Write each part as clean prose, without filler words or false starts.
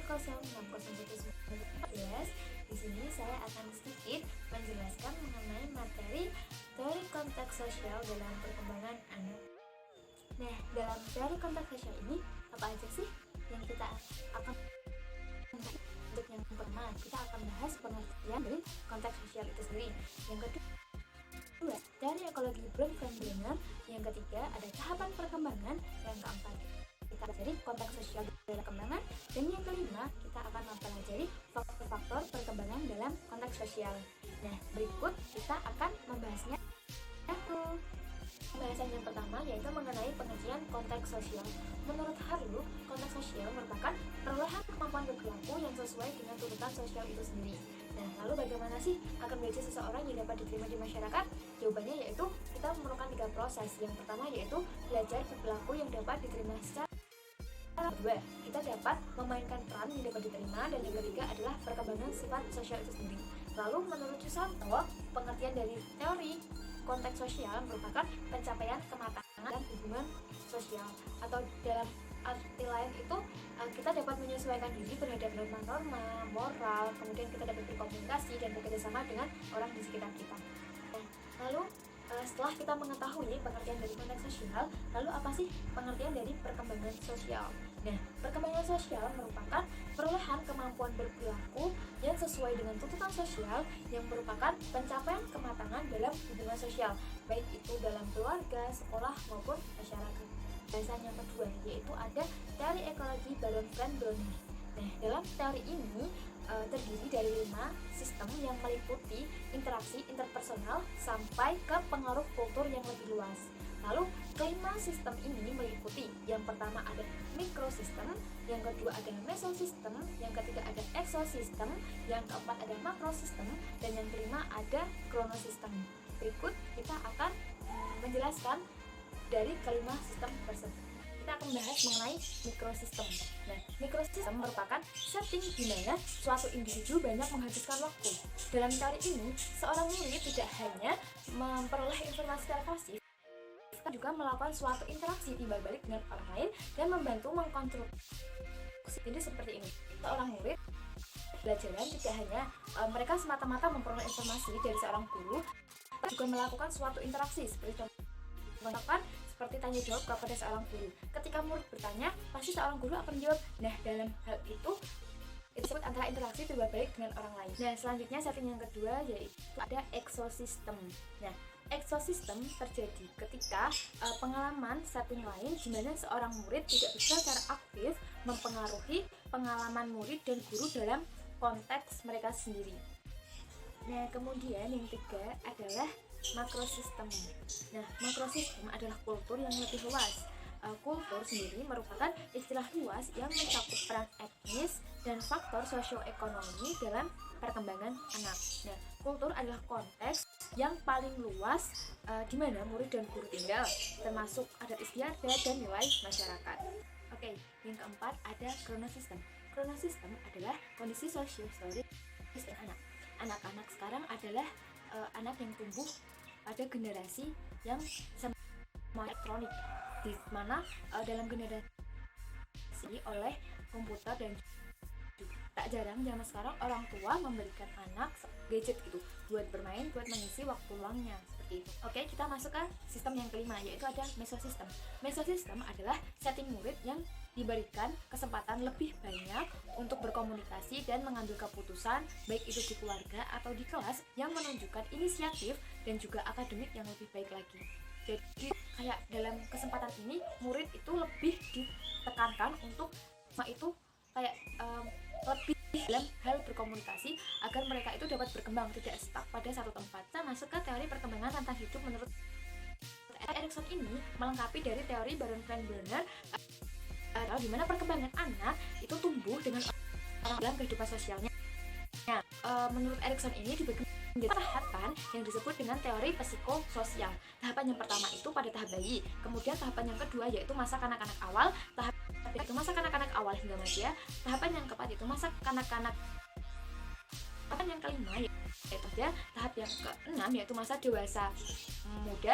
08060114. Di sini saya akan sedikit menjelaskan mengenai materi teori konteks sosial dalam perkembangan anak. Nah, dalam teori konteks sosial ini apa aja sih yang kita akan bahas? Untuk yang pertama, kita akan bahas pengertian dari konteks sosial itu sendiri. Yang kedua, teori ekologi Brundtland-Brunner. Yang ketiga, ada tahapan perkembangan. Yang keempat, kita pelajari konteks sosial dalam perkembangan. Dan yang kelima, kita akan mempelajari faktor-faktor perkembangan dalam konteks sosial. Nah, berikut kita akan membahasnya. Pembahasan yang pertama yaitu mengenai pengertian konteks sosial. Menurut Harlow, konteks sosial merupakan perolehan kemampuan berperilaku yang sesuai dengan tuntutan sosial itu sendiri. Nah, lalu bagaimana sih akan menjadi seseorang yang dapat diterima di masyarakat? Jawabannya yaitu kita memerlukan 3 proses. Yang pertama yaitu belajar berperilaku yang dapat diterima secara. Kedua, kita dapat memainkan peran yang dapat diterima, dan yang ketiga adalah perkembangan sifat sosial itu sendiri. Lalu menurut Susanto, pengertian dari teori konteks sosial merupakan pencapaian kematangan dan hubungan sosial, atau dalam arti lain itu kita dapat menyesuaikan diri terhadap norma-norma, moral, kemudian kita dapat berkomunikasi dan bekerjasama dengan orang di sekitar kita. Lalu setelah kita mengetahui pengertian dari konteks sosial, lalu apa sih pengertian dari perkembangan sosial? Nah, perkembangan sosial merupakan perolehan kemampuan berperilaku yang sesuai dengan tuntutan sosial yang merupakan pencapaian kematangan dalam hubungan sosial, baik itu dalam keluarga, sekolah, maupun masyarakat. Bahasan yang kedua yaitu ada teori ekologi Brundtland-Brunner. Nah, dalam teori ini terdiri dari 5 sistem yang meliputi interaksi interpersonal sampai ke pengaruh kultur yang lebih luas. Lalu kelima sistem ini meliputi, yang pertama ada mikrosistem, yang kedua ada mesosistem, yang ketiga ada eksosistem, yang keempat ada makrosistem, dan yang kelima ada kronosistem. Berikut kita akan menjelaskan dari kelima sistem tersebut. Kita akan membahas mengenai mikrosistem. Nah, mikrosistem merupakan setting di mana suatu individu banyak menghabiskan waktu. Dalam teori ini, seorang murid tidak hanya memperoleh informasi secara pasif, tetapi juga melakukan suatu interaksi timbal balik dengan orang lain dan membantu mengkonstruksi. Jadi seperti ini, seorang murid belajaran tidak hanya mereka semata-mata memperoleh informasi dari seorang guru, tapi juga melakukan suatu interaksi seperti seperti tanya jawab kepada seorang guru. Ketika murid bertanya, pasti seorang guru akan menjawab. Nah, dalam hal itu disebut antara interaksi timbal balik dengan orang lain. Nah, selanjutnya setting yang kedua yaitu ada eksosistem. Nah, eksosistem terjadi ketika pengalaman setting lain di mana seorang murid tidak bisa secara aktif mempengaruhi pengalaman murid dan guru dalam konteks mereka sendiri. Nah, kemudian yang ketiga adalah makrosistem. Nah, makrosistem adalah kultur yang lebih luas. Kultur sendiri merupakan istilah luas yang mencakup peran etnis dan faktor sosioekonomi dalam perkembangan anak. Nah, kultur adalah konteks yang paling luas di mana murid dan guru tinggal, termasuk adat istiadat dan nilai masyarakat. Oke, yang keempat ada kronosistem. Kronosistem adalah kondisi sosio-historis anak. Anak-anak sekarang adalah anak yang tumbuh pada generasi yang semua elektronik, di mana dalam generasi oleh komputer dan tak jarang zaman sekarang orang tua memberikan anak gadget gitu buat bermain, buat mengisi waktu luangnya seperti itu. Oke, kita masuk ke sistem yang kelima yaitu ada mesosistem. Mesosistem adalah setting murid yang diberikan kesempatan lebih banyak untuk berkomunikasi dan mengambil keputusan baik itu di keluarga atau di kelas yang menunjukkan inisiatif dan juga akademik yang lebih baik lagi. Jadi kayak dalam kesempatan ini murid itu lebih ditekankan untuk itu kayak lebih dalam hal berkomunikasi agar mereka itu dapat berkembang, tidak stuck pada satu tempat. Kita masuk ke teori perkembangan tentang hidup menurut Erikson ini melengkapi dari teori Brundtland-Brunner di mana perkembangan anak itu tumbuh dengan orang dalam kehidupan sosialnya. Nah, menurut Erikson ini dibagi menjadi tahapan yang disebut dengan teori psikososial. Tahapan yang pertama itu pada tahap bayi, kemudian tahapan yang kedua yaitu masa kanak-kanak awal, tahap itu masa kanak-kanak awal hingga remaja, tahapan yang keempat itu masa kanak-kanak, tahapan yang kelima yaitu tahap yang keenam yaitu masa dewasa muda,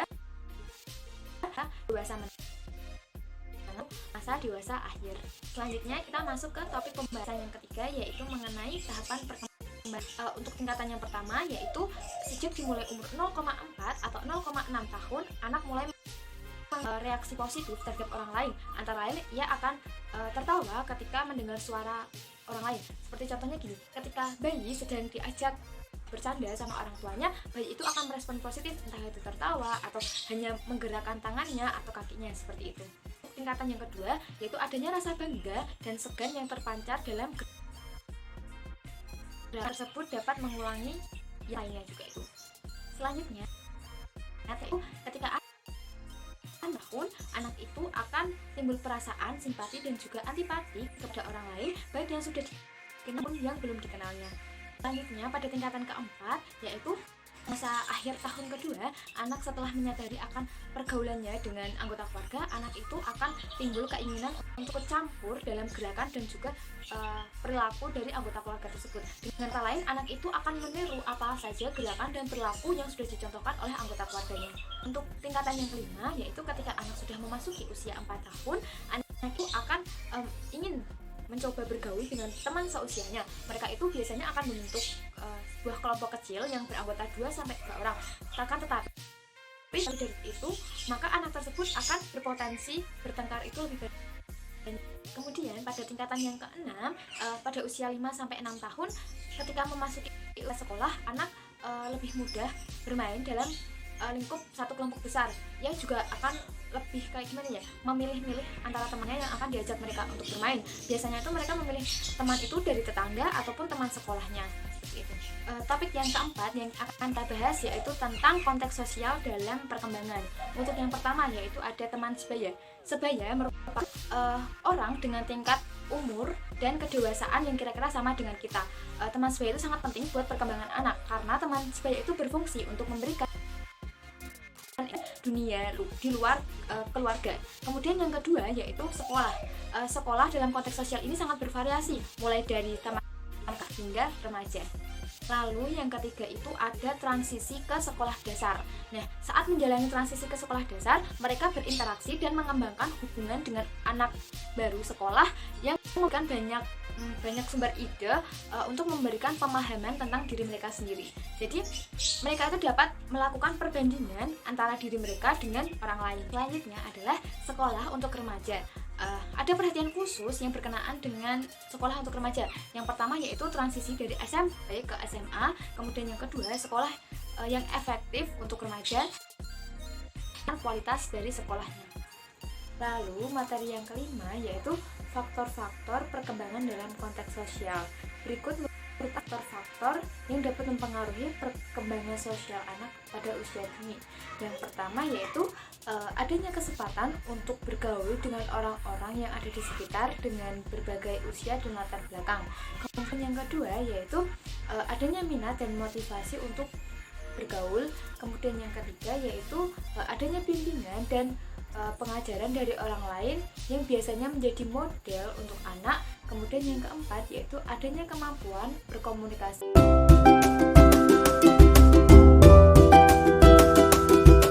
dewasa menengah, masa dewasa akhir. Selanjutnya kita masuk ke topik pembahasan yang ketiga, yaitu mengenai tahapan perkembangan. Untuk tingkatan yang pertama yaitu sejak dimulai umur 0,4 atau 0,6 tahun anak mulai reaksi positif terhadap orang lain. Antara lain ia akan tertawa ketika mendengar suara orang lain. Seperti contohnya gini, ketika bayi sedang diajak bercanda sama orang tuanya, bayi itu akan merespon positif, entah itu tertawa atau hanya menggerakkan tangannya atau kakinya, seperti itu. Tingkatan yang kedua yaitu adanya rasa bangga dan segan yang terpancar dalam tersebut dapat mengulangi yang lainnya juga itu. Selanjutnya ketika tahun anak itu akan timbul perasaan simpati dan juga antipati kepada orang lain, baik yang sudah dikenal maupun yang belum dikenalnya. Selanjutnya pada tingkatan keempat yaitu masa akhir tahun kedua, anak setelah menyadari akan pergaulannya dengan anggota keluarga, anak itu akan timbul keinginan untuk campur dalam gerakan dan juga perilaku dari anggota keluarga tersebut. Dengan kata lain, anak itu akan meniru apa saja gerakan dan perilaku yang sudah dicontohkan oleh anggota keluarganya. Untuk tingkatan yang kelima, yaitu ketika anak sudah memasuki usia 4 tahun, anak itu akan ingin mencoba bergaul dengan teman seusianya. Mereka itu biasanya akan membentuk sebuah kelompok kecil yang beranggota 2-3 orang. Akan tetapi dari itu, maka anak tersebut akan berpotensi bertengkar itu lebih banyak. Kemudian pada tingkatan yang keenam, pada usia 5-6 tahun, ketika memasuki sekolah, anak lebih mudah bermain dalam lingkup satu kelompok besar. Ia juga akan lebih kayak gimana ya, memilih-milih antara temannya yang akan diajak mereka untuk bermain. Biasanya itu mereka memilih teman itu dari tetangga ataupun teman sekolahnya. Topik yang keempat yang akan kita bahas yaitu tentang konteks sosial dalam perkembangan. Untuk yang pertama yaitu ada teman sebaya. Sebaya merupakan orang dengan tingkat umur dan kedewasaan yang kira-kira sama dengan kita. Teman sebaya itu sangat penting buat perkembangan anak karena teman sebaya itu berfungsi untuk memberikan dunia di luar keluarga. Kemudian yang kedua yaitu sekolah. Sekolah dalam konteks sosial ini sangat bervariasi, mulai dari kanak-kanak hingga remaja. Lalu yang ketiga itu ada transisi ke sekolah dasar. Nah, saat menjalani transisi ke sekolah dasar, mereka berinteraksi dan mengembangkan hubungan dengan anak baru sekolah yang memberikan banyak sumber ide untuk memberikan pemahaman tentang diri mereka sendiri. Jadi mereka itu dapat melakukan perbandingan antara diri mereka dengan orang lain. Selanjutnya adalah sekolah untuk remaja. Ada perhatian khusus yang berkenaan dengan sekolah untuk remaja. Yang pertama yaitu transisi dari SMP ke SMA. Kemudian yang kedua sekolah yang efektif untuk remaja dan kualitas dari sekolahnya. Lalu materi yang kelima yaitu faktor-faktor perkembangan dalam konteks sosial. Berikut faktor-faktor yang dapat mempengaruhi perkembangan sosial anak pada usia dini. Yang pertama yaitu adanya kesempatan untuk bergaul dengan orang-orang yang ada di sekitar dengan berbagai usia dan latar belakang. Kemudian yang kedua yaitu adanya minat dan motivasi untuk bergaul. Kemudian yang ketiga yaitu adanya bimbingan dan pengajaran dari orang lain yang biasanya menjadi model untuk anak. Kemudian yang keempat yaitu adanya kemampuan berkomunikasi.